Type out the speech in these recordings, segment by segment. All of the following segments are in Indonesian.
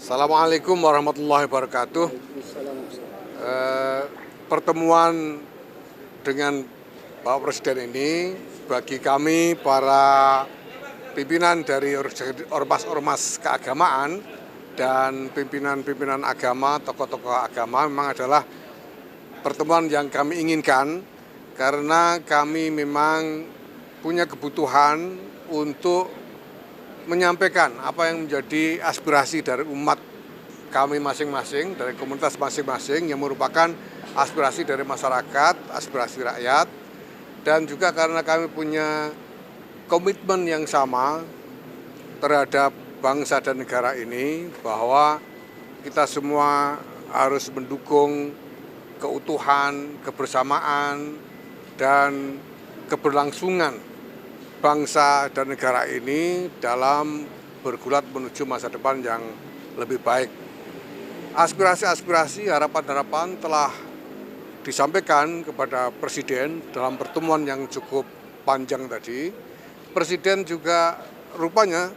Assalamualaikum warahmatullahi wabarakatuh. Pertemuan dengan Bapak Presiden ini bagi kami para pimpinan dari ormas keagamaan dan pimpinan agama, tokoh-tokoh agama memang adalah pertemuan yang kami inginkan karena kami memang punya kebutuhan untuk menyampaikan apa yang menjadi aspirasi dari umat kami masing-masing, dari komunitas masing-masing yang merupakan aspirasi dari masyarakat, aspirasi rakyat, dan juga karena kami punya komitmen yang sama terhadap bangsa dan negara ini bahwa kita semua harus mendukung keutuhan, kebersamaan, dan keberlangsungan bangsa dan negara ini dalam bergulat menuju masa depan yang lebih baik. Aspirasi-aspirasi, harapan-harapan telah disampaikan kepada Presiden dalam pertemuan yang cukup panjang tadi. Presiden juga rupanya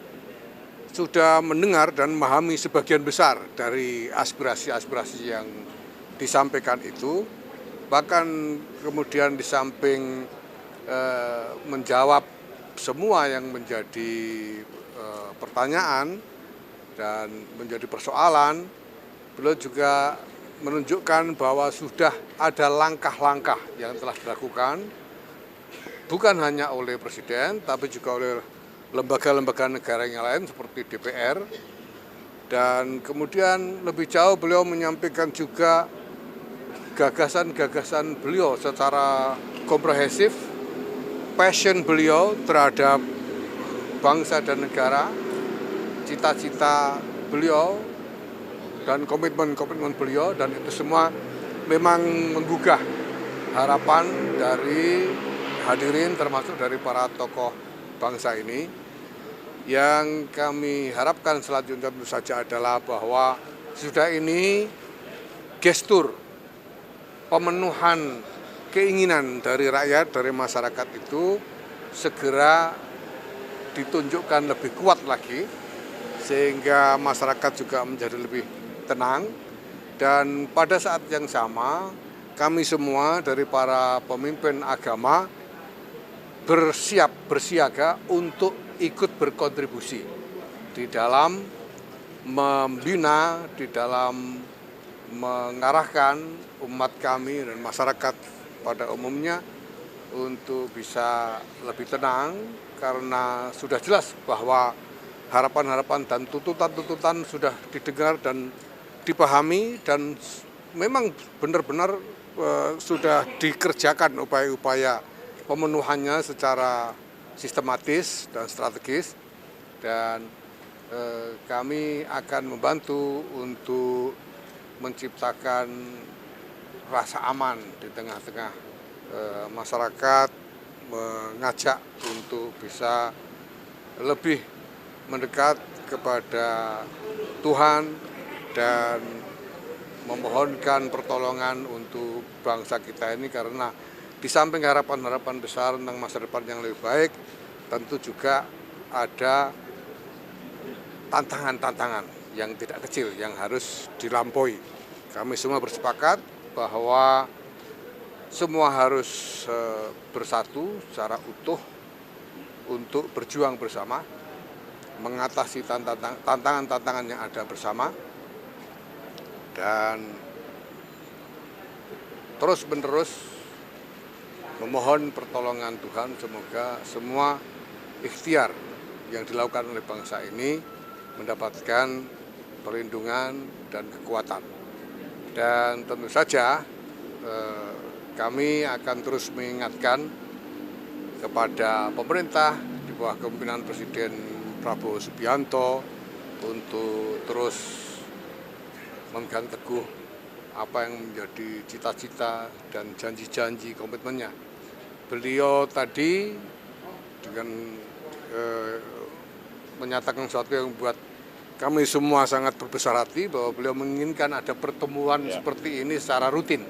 sudah mendengar dan memahami sebagian besar dari aspirasi-aspirasi yang disampaikan itu. Bahkan kemudian di samping menjawab semua yang menjadi pertanyaan dan menjadi persoalan, beliau juga menunjukkan bahwa sudah ada langkah-langkah yang telah dilakukan, bukan hanya oleh Presiden, tapi juga oleh lembaga-lembaga negara yang lain seperti DPR. Dan kemudian lebih jauh beliau menyampaikan juga gagasan-gagasan beliau secara komprehensif, passion beliau terhadap bangsa dan negara, cita-cita beliau, dan komitmen-komitmen beliau, dan itu semua memang menggugah harapan dari hadirin termasuk dari para tokoh bangsa ini. Yang kami harapkan selanjutnya tentu saja adalah bahwa sudah ini gestur pemenuhan keinginan dari rakyat, dari masyarakat itu segera ditunjukkan lebih kuat lagi sehingga masyarakat juga menjadi lebih tenang. Dan pada saat yang sama kami semua dari para pemimpin agama bersiaga untuk ikut berkontribusi di dalam membina, di dalam mengarahkan umat kami dan masyarakat pada umumnya untuk bisa lebih tenang, karena sudah jelas bahwa harapan-harapan dan tuntutan-tuntutan sudah didengar dan dipahami, dan memang benar-benar sudah dikerjakan upaya-upaya pemenuhannya secara sistematis dan strategis. Dan kami akan membantu untuk menciptakan rasa aman di tengah-tengah masyarakat, mengajak untuk bisa lebih mendekat kepada Tuhan dan memohonkan pertolongan untuk bangsa kita ini, karena di samping harapan-harapan besar tentang masa depan yang lebih baik, tentu juga ada tantangan-tantangan yang tidak kecil yang harus dilampaui. Kami semua bersepakat bahwa semua harus bersatu secara utuh untuk berjuang bersama, mengatasi tantangan-tantangan yang ada bersama, dan terus-menerus memohon pertolongan Tuhan. Semoga semua ikhtiar yang dilakukan oleh bangsa ini mendapatkan perlindungan dan kekuatan. Dan tentu saja kami akan terus mengingatkan kepada pemerintah di bawah kepemimpinan Presiden Prabowo Subianto untuk terus memegang teguh apa yang menjadi cita-cita dan janji-janji komitmennya. Beliau tadi dengan menyatakan sesuatu yang membuat kami semua sangat berbesar hati, bahwa beliau menginginkan ada pertemuan seperti ini secara rutin.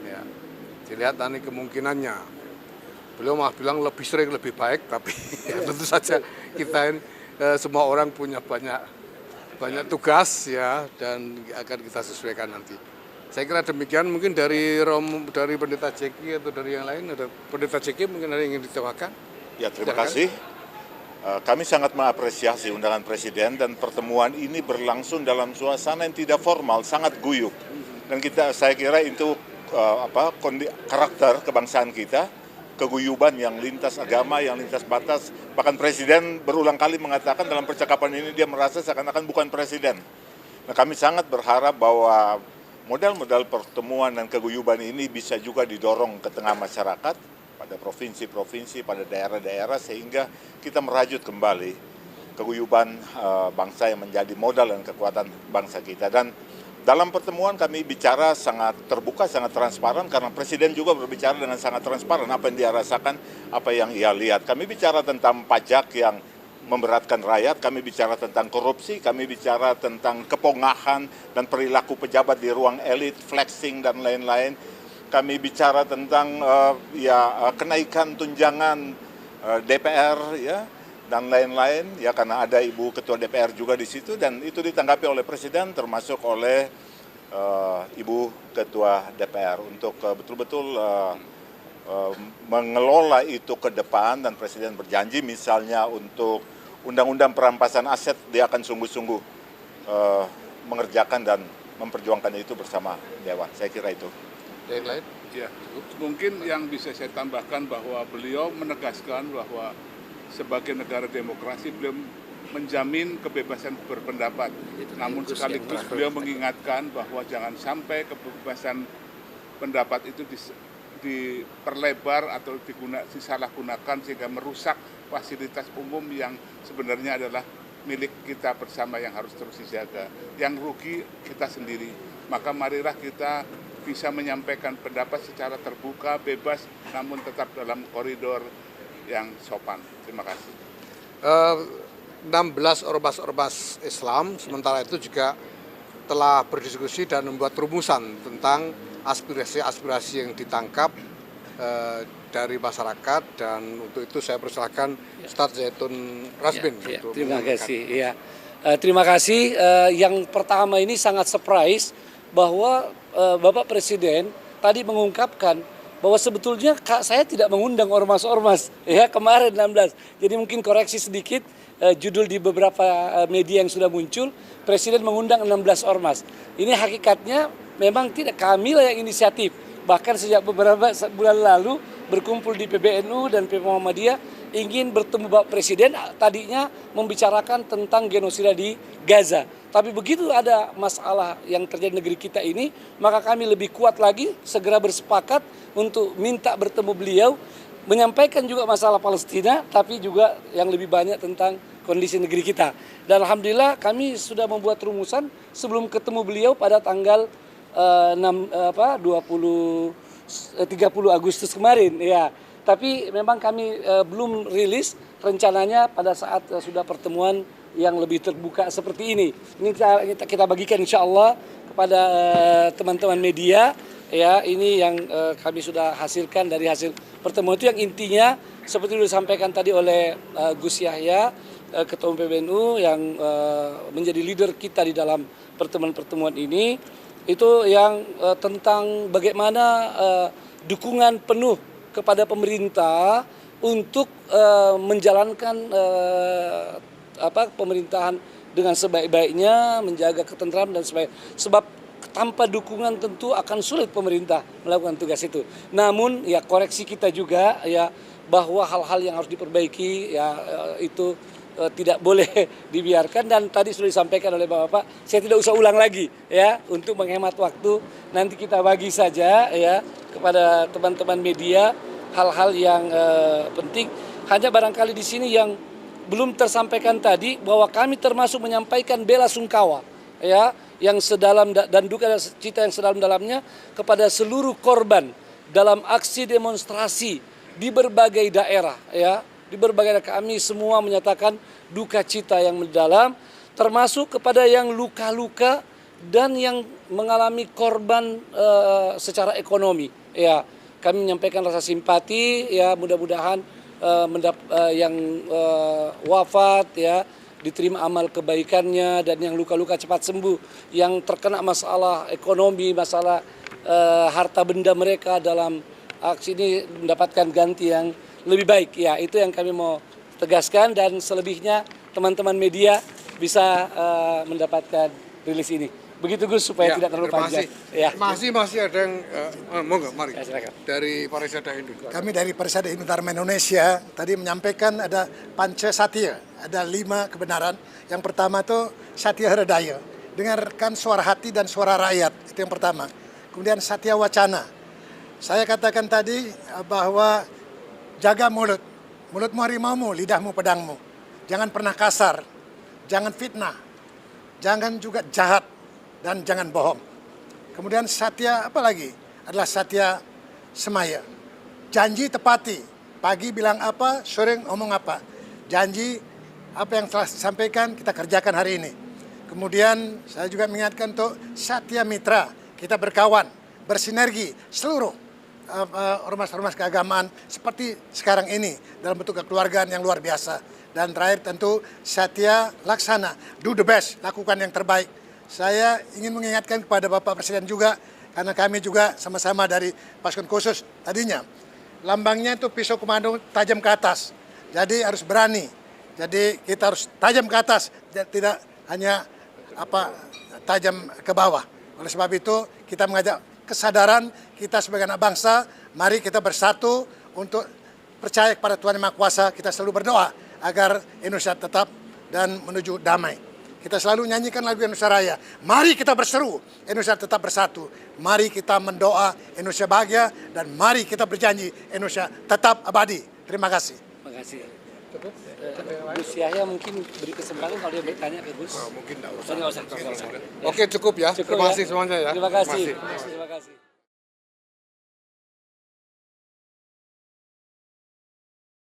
Ya, dilihat nanti kemungkinannya. Beliau malah bilang lebih sering lebih baik, tapi ya tentu saja kita ini semua orang punya banyak banyak tugas ya, dan akan kita sesuaikan nanti. Saya kira demikian. Mungkin dari Pendeta Ceki atau dari yang lain, ada Pendeta Ceki mungkin ada yang ingin ditambahkan? Ya, terima kasih. Kami sangat mengapresiasi undangan Presiden dan pertemuan ini berlangsung dalam suasana yang tidak formal, sangat guyup. Dan saya kira itu karakter kebangsaan kita, keguyuban yang lintas agama, yang lintas batas. Bahkan Presiden berulang kali mengatakan dalam percakapan ini dia merasa seakan-akan bukan Presiden. Nah, kami sangat berharap bahwa modal-modal pertemuan dan keguyuban ini bisa juga didorong ke tengah masyarakat, pada provinsi-provinsi, pada daerah-daerah, sehingga kita merajut kembali keguyuban bangsa yang menjadi modal dan kekuatan bangsa kita. Dan dalam pertemuan kami bicara sangat terbuka, sangat transparan, karena Presiden juga berbicara dengan sangat transparan apa yang dia rasakan, apa yang ia lihat. Kami bicara tentang pajak yang memberatkan rakyat, kami bicara tentang korupsi, kami bicara tentang kepongahan dan perilaku pejabat di ruang elit, flexing dan lain-lain. Kami bicara tentang kenaikan tunjangan DPR ya dan lain-lain ya, karena ada Ibu Ketua DPR juga di situ, dan itu ditanggapi oleh Presiden termasuk oleh Ibu Ketua DPR untuk betul-betul mengelola itu ke depan. Dan Presiden berjanji misalnya untuk undang-undang perampasan aset dia akan sungguh-sungguh mengerjakan dan memperjuangkan itu bersama Dewan. Saya kira itu. Yang lain? Ya, mungkin yang bisa saya tambahkan bahwa beliau menegaskan bahwa sebagai negara demokrasi beliau menjamin kebebasan berpendapat. Namun sekaligus beliau mengingatkan bahwa jangan sampai kebebasan pendapat itu diperlebar atau disalahgunakan sehingga merusak fasilitas umum yang sebenarnya adalah milik kita bersama yang harus terus dijaga. Yang rugi kita sendiri. Maka marilah kita bisa menyampaikan pendapat secara terbuka, bebas, namun tetap dalam koridor yang sopan. Terima kasih. 16 ormas Islam sementara itu juga telah berdiskusi dan membuat rumusan tentang aspirasi-aspirasi yang ditangkap dari masyarakat, dan untuk itu saya persilahkan Ustadz Zaitun Rasbin. Terima kasih. Terima kasih. Yang pertama ini sangat surprise bahwa Bapak Presiden tadi mengungkapkan bahwa sebetulnya saya tidak mengundang ormas-ormas ya kemarin 16. Jadi mungkin koreksi sedikit, judul di beberapa media yang sudah muncul, Presiden mengundang 16 ormas. Ini hakikatnya memang tidak kami lah yang inisiatif. Bahkan sejak beberapa bulan lalu berkumpul di PBNU dan PP Muhammadiyah ingin bertemu Bapak Presiden, tadinya membicarakan tentang genosida di Gaza. Tapi begitu ada masalah yang terjadi di negeri kita ini, maka kami lebih kuat lagi segera bersepakat untuk minta bertemu beliau, menyampaikan juga masalah Palestina, tapi juga yang lebih banyak tentang kondisi negeri kita. Dan Alhamdulillah kami sudah membuat rumusan sebelum ketemu beliau pada tanggal 30 Agustus kemarin ya. Tapi memang kami belum rilis rencananya pada saat sudah pertemuan yang lebih terbuka seperti ini. Ini kita bagikan insya Allah kepada teman-teman media ya. Ini yang kami sudah hasilkan dari hasil pertemuan itu, yang intinya seperti disampaikan tadi oleh Gus Yahya, Ketua PBNU yang menjadi leader kita di dalam pertemuan-pertemuan ini, itu yang tentang bagaimana dukungan penuh kepada pemerintah untuk menjalankan pemerintahan dengan sebaik-baiknya, menjaga ketentraman dan sebagainya. Sebab tanpa dukungan tentu akan sulit pemerintah melakukan tugas itu. Namun ya koreksi kita juga ya bahwa hal-hal yang harus diperbaiki ya itu tidak boleh dibiarkan, dan tadi sudah disampaikan oleh Bapak, saya tidak usah ulang lagi ya untuk menghemat waktu. Nanti kita bagi saja ya kepada teman-teman media hal-hal yang penting. Hanya barangkali di sini yang belum tersampaikan tadi bahwa kami termasuk menyampaikan bela sungkawa ya yang sedalam dan duka cita yang sedalam-dalamnya kepada seluruh korban dalam aksi demonstrasi di berbagai daerah ya. Di berbagai daerah kami semua menyatakan duka cita yang mendalam, termasuk kepada yang luka-luka dan yang mengalami korban secara ekonomi ya. Kami menyampaikan rasa simpati ya, mudah-mudahan yang wafat ya diterima amal kebaikannya, dan yang luka-luka cepat sembuh, yang terkena masalah ekonomi, masalah harta benda mereka dalam aksi ini mendapatkan ganti yang lebih baik. Ya, itu yang kami mau tegaskan, dan selebihnya teman-teman media bisa mendapatkan rilis ini. Begitu Gus, supaya tidak terlalu panjang. Ya. Masih ada yang monggo, mari. Ya, silakan. Dari Parisada Hindu. Kami dari Parisada Hindu Dharma Indonesia tadi menyampaikan ada panca satya, ada 5 kebenaran. Yang pertama itu satya hridaya, dengarkan suara hati dan suara rakyat, itu yang pertama. Kemudian satya wacana, saya katakan tadi bahwa jaga mulut, mulutmu harimaumu, lidahmu pedangmu, jangan pernah kasar, jangan fitnah, jangan juga jahat, dan jangan bohong. Kemudian satya apa lagi? Adalah satya semaya. Janji tepati. Pagi bilang apa, sore ngomong apa. Janji apa yang telah disampaikan kita kerjakan hari ini. Kemudian saya juga mengingatkan untuk satya mitra. Kita berkawan, bersinergi seluruh ormas-ormas keagamaan seperti sekarang ini dalam bentuk kekeluargaan yang luar biasa. Dan terakhir tentu satya laksana, do the best, lakukan yang terbaik. Saya ingin mengingatkan kepada Bapak Presiden juga, karena kami juga sama-sama dari pasukan khusus tadinya. Lambangnya itu pisau komando tajam ke atas, jadi harus berani. Jadi kita harus tajam ke atas, tidak hanya tajam ke bawah. Oleh sebab itu kita mengajak kesadaran kita sebagai anak bangsa, mari kita bersatu untuk percaya kepada Tuhan Yang Maha Kuasa. Kita selalu berdoa agar Indonesia tetap dan menuju damai. Kita selalu nyanyikan lagu Indonesia Raya. Mari kita berseru, Indonesia tetap bersatu. Mari kita mendoa Indonesia bahagia, dan mari kita berjanji Indonesia tetap abadi. Terima kasih. Terima kasih. Gus Yahya mungkin beri kesempatan kalau dia bertanya ke Gus. Mungkin tidak usah. Oke, cukup ya. Terima kasih semuanya ya. Terima kasih. Terima kasih.